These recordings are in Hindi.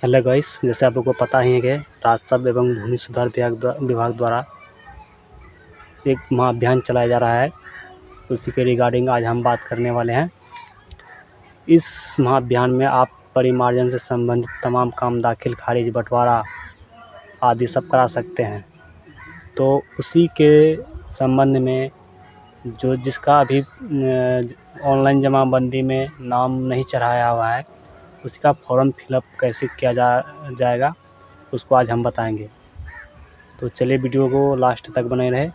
हेलो गाइस, जैसे आप लोगों को पता ही है कि राजस्व एवं भूमि सुधार विभाग द्वारा एक महाअभियान चलाया जा रहा है। उसी के रिगार्डिंग आज हम बात करने वाले हैं। इस महाअभियान में आप परिमार्जन से संबंधित तमाम काम दाखिल, खारिज, बंटवारा आदि सब करा सकते हैं। तो उसी के संबंध में जिसका अभी ऑनलाइन जमाबंदी में नाम नहीं चढ़ाया हुआ है, उसका फॉर्म फिलअप कैसे किया जाएगा उसको आज हम बताएंगे। तो चलिए वीडियो को लास्ट तक बने रहे।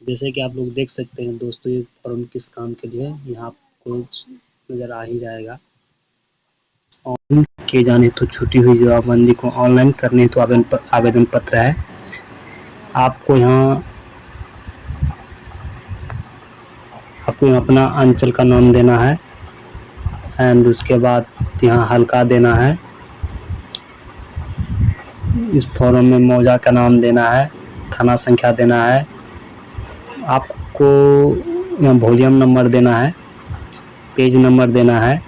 जैसे कि आप लोग देख सकते हैं दोस्तों, ये फॉर्म किस काम के लिए है, यहाँ आपको नज़र आ ही जाएगा। ऑनलाइन किए जाने तो छूटी हुई जमाबंदी को ऑनलाइन करने तो आवेदन पत्र है। आपको यहाँ अपना अंचल का नाम देना है एंड उसके बाद यहाँ हल्का देना है। इस फॉर्म में मौजा का नाम देना है, थाना संख्या देना है, आपको यहाँ वॉल्यूम नंबर देना है, पेज नंबर देना है।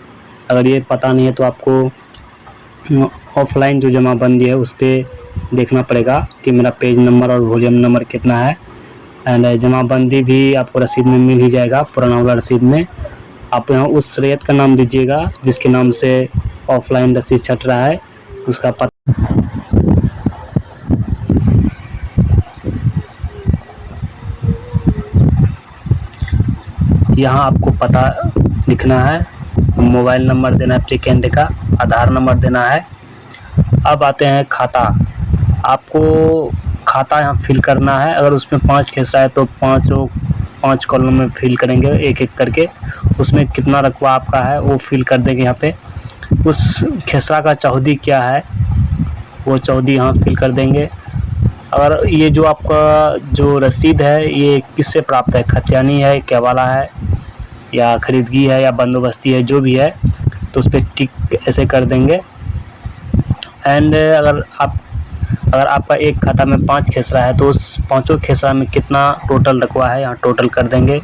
अगर ये पता नहीं है तो आपको ऑफलाइन जो जमाबंदी है उस पर देखना पड़ेगा कि मेरा पेज नंबर और वॉल्यूम नंबर कितना है। एंड जमाबंदी भी आपको रसीद में मिल ही जाएगा, पुराना वाला रसीद में। आप यहाँ उस रैयत का नाम दीजिएगा जिसके नाम से ऑफलाइन रसीद छट रहा है, उसका पता। यहाँ आपको पता लिखना है, मोबाइल नंबर देना है एप्लीकेंट का, आधार नंबर देना है। अब आते हैं खाता। आपको खाता यहाँ फिल करना है। अगर उसमें 5 खेसरा है तो 5 कॉलम में फिल करेंगे एक एक करके। उसमें कितना रकबा आपका है वो फिल कर देंगे यहाँ पे। उस खेसरा का चौहदी क्या है वो चौहदी यहाँ फिल कर देंगे। अगर ये जो आपका जो रसीद है ये किससे प्राप्त है, खतियानी है, केवाला है या खरीदगी है या बंदोबस्ती है, जो भी है तो उस पर टिक ऐसे कर देंगे। एंड अगर आपका एक खाता में 5 खेसरा है तो उस 5 खेसरा में कितना टोटल रकबा है यहाँ टोटल कर देंगे।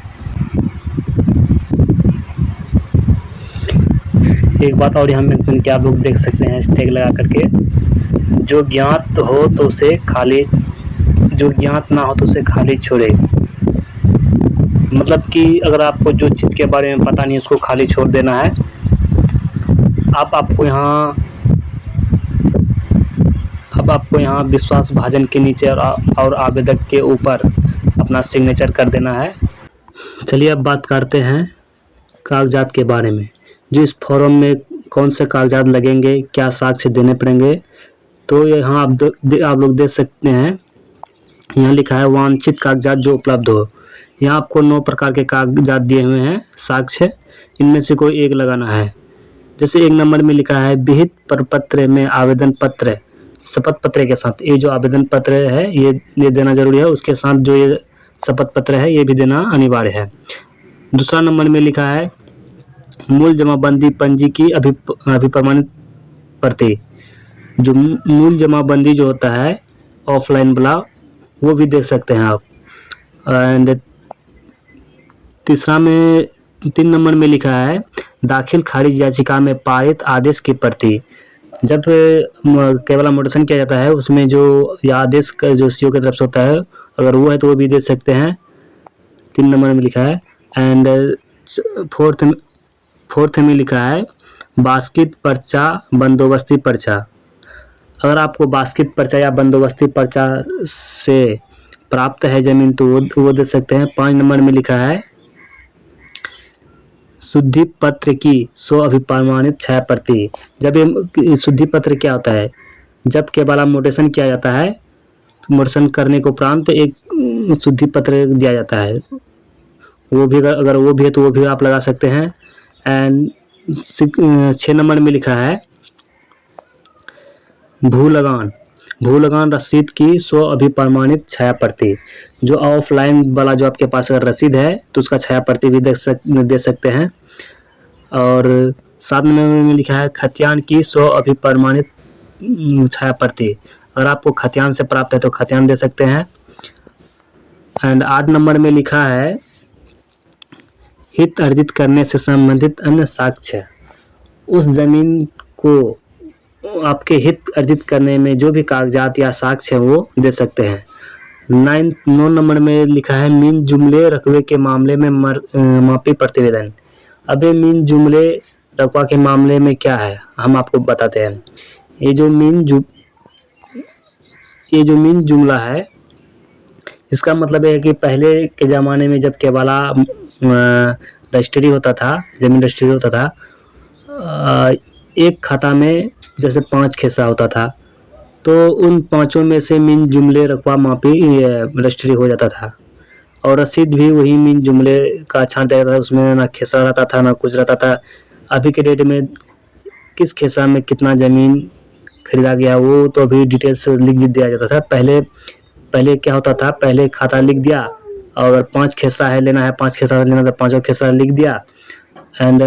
एक बात और यहाँ मेंशन किया, आप लोग देख सकते हैं हैशटैग लगा करके, जो ज्ञात हो तो उसे खाली, जो ज्ञात ना हो तो उसे खाली छोड़े। मतलब कि अगर आपको जो चीज़ के बारे में पता नहीं उसको खाली छोड़ देना है। आपको यहाँ विश्वास भाजन के नीचे और आवेदक के ऊपर अपना सिग्नेचर कर देना है। चलिए अब बात करते हैं कागजात के बारे में। जो इस फॉर्म में कौन से कागजात लगेंगे, क्या साक्ष्य देने पड़ेंगे, तो यहाँ आप लोग देख सकते हैं। यहाँ लिखा है वांछित कागजात जो उपलब्ध हो। यहाँ आपको 9 प्रकार के कागजात दिए हुए हैं साक्ष्य, इनमें से कोई एक लगाना है। जैसे 1 नंबर में लिखा है विहित प्रपत्र में आवेदन पत्र शपथ पत्र के साथ। ये जो आवेदन पत्र है ये देना जरूरी है, उसके साथ जो ये शपथ पत्र है ये भी देना अनिवार्य है। दूसरा नंबर में लिखा है मूल जमाबंदी पंजी की अभिप्रमाणित प्रति। जो मूल जमाबंदी जो होता है ऑफलाइन वाला वो भी देख सकते हैं आप। एंड तीसरा में 3 नंबर में लिखा है दाखिल खारिज याचिका में पारित आदेश की प्रति। जब केवल मोटेशन किया जाता है उसमें जो यह आदेश का जो सीओ की तरफ से होता है, अगर वो है तो वो भी दे सकते हैं। 3 नंबर में लिखा है। एंड फोर्थ में लिखा है बास्कित पर्चा बंदोबस्ती पर्चा। अगर आपको बास्कित पर्चा या बंदोबस्ती पर्चा से प्राप्त है ज़मीन तो वो दे सकते हैं। 5 नंबर में लिखा है शुद्धि पत्र की अभिप्रमाणित छाया प्रति। जब ये शुद्धि पत्र क्या होता है, जब केवल मोटेशन किया जाता है तो मोटेशन करने को उपरांत एक शुद्धि पत्र दिया जाता है, वो भी अगर वो भी है तो वो भी आप लगा सकते हैं। एंड 6 नंबर में लिखा है भूलगान रसीद की अभिप्रमाणित छाया प्रति। जो ऑफलाइन वाला जो आपके पास अगर रसीद है तो उसका छाया प्रति भी दे सकते हैं। और 7 नंबर में लिखा है खतियान की 100 अभिप्रमाणित छाया प्रति। अगर आपको खतियान से प्राप्त है तो खतियान दे सकते हैं। एंड 8 नंबर में लिखा है हित अर्जित करने से संबंधित अन्य साक्ष्य। उस जमीन को आपके हित अर्जित करने में जो भी कागजात या साक्ष्य है वो दे सकते हैं। 9 नंबर में लिखा है मीन जुमले रकबे के मामले में मापी प्रतिवेदन। अब ये मीन जुमले रकबा के मामले में क्या है हम आपको बताते हैं। ये जो मीन जुमला है इसका मतलब है कि पहले के ज़माने में जब केवला रजिस्ट्री होता था, जमीन रजिस्ट्री होता था, एक खाता में जैसे 5 खेसा होता था तो उन 5 में से मीन जुमले रकबा मापी रजिस्ट्री हो जाता था और रसीद भी वही मीन जुमले का छांट रहता था। उसमें ना खेसरा रहता था ना कुछ रहता था। अभी के डेट में किस खेसा में कितना ज़मीन खरीदा गया वो तो अभी डिटेल्स लिख दिया जाता था। पहले क्या होता था, पहले खाता लिख दिया और अगर 5 खेसरा है लेना है, 5 खेसरा लेना तो 5 खेसरा लिख दिया एंड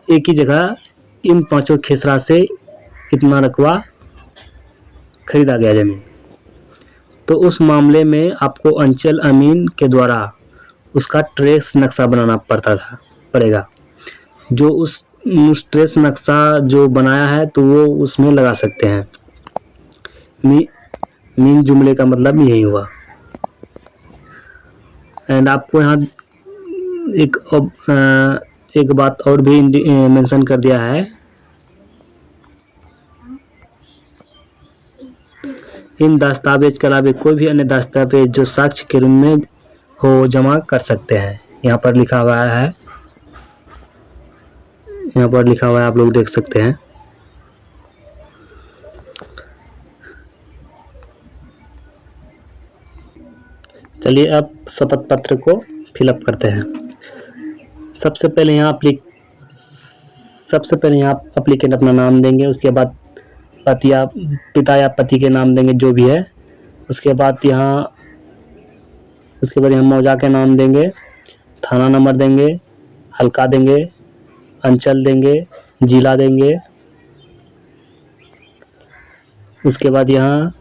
एक ही जगह इन 5 खेसरा से इतना रकबा खरीदा गया ज़मीन। तो उस मामले में आपको अंचल अमीन के द्वारा उसका ट्रेस नक्शा बनाना पड़ेगा। जो उस ट्रेस नक्शा जो बनाया है तो वो उसमें लगा सकते हैं। मीन जुमले का मतलब यही हुआ। एंड आपको यहाँ एक बात और भी मेंशन कर दिया है, इन दस्तावेज के अलावा कोई भी अन्य दस्तावेज जो साक्ष्य के रूप में हो जमा कर सकते हैं। यहाँ पर लिखा हुआ है, आप लोग देख सकते हैं। चलिए अब शपथ पत्र को फिलअप करते हैं। सबसे पहले यहाँ एप्लीकेंट अपना नाम देंगे, उसके बाद पिता या पति के नाम देंगे जो भी है। उसके बाद यहाँ मौजा के नाम देंगे, थाना नंबर देंगे, हल्का देंगे, अंचल देंगे, जिला देंगे। उसके बाद यहाँ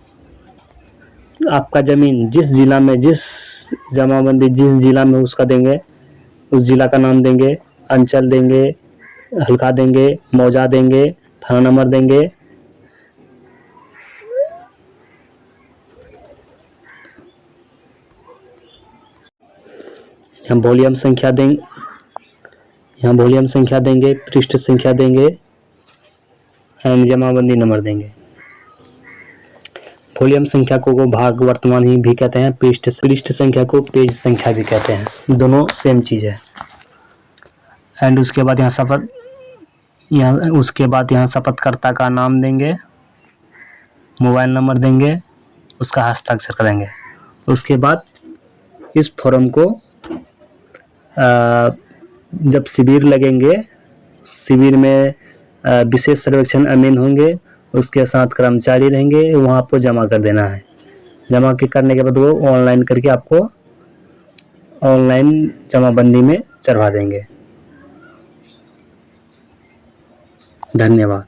आपका ज़मीन जिस जिला में, जिस जमाबंदी जिस जिला में उसका देंगे, उस जिला का नाम देंगे, अंचल देंगे, हल्का देंगे, मौजा देंगे, थाना नंबर देंगे। यहाँ वॉल्यूम संख्या देंगे, पृष्ठ संख्या देंगे एंड जमाबंदी नंबर देंगे। वॉल्यूम संख्या को भाग वर्तमान ही भी कहते हैं, पृष्ठ संख्या को पेज संख्या भी कहते हैं, दोनों सेम चीज़ है। एंड उसके बाद यहाँ शपथकर्ता का नाम देंगे, मोबाइल नंबर देंगे, उसका हस्ताक्षर करेंगे। उसके बाद इस फॉर्म को जब शिविर लगेंगे, शिविर में विशेष सर्वेक्षण अमीन होंगे, उसके साथ कर्मचारी रहेंगे, वहाँ आपको जमा कर देना है। जमा करने के बाद वो ऑनलाइन करके आपको ऑनलाइन जमाबंदी में चढ़वा देंगे। धन्यवाद।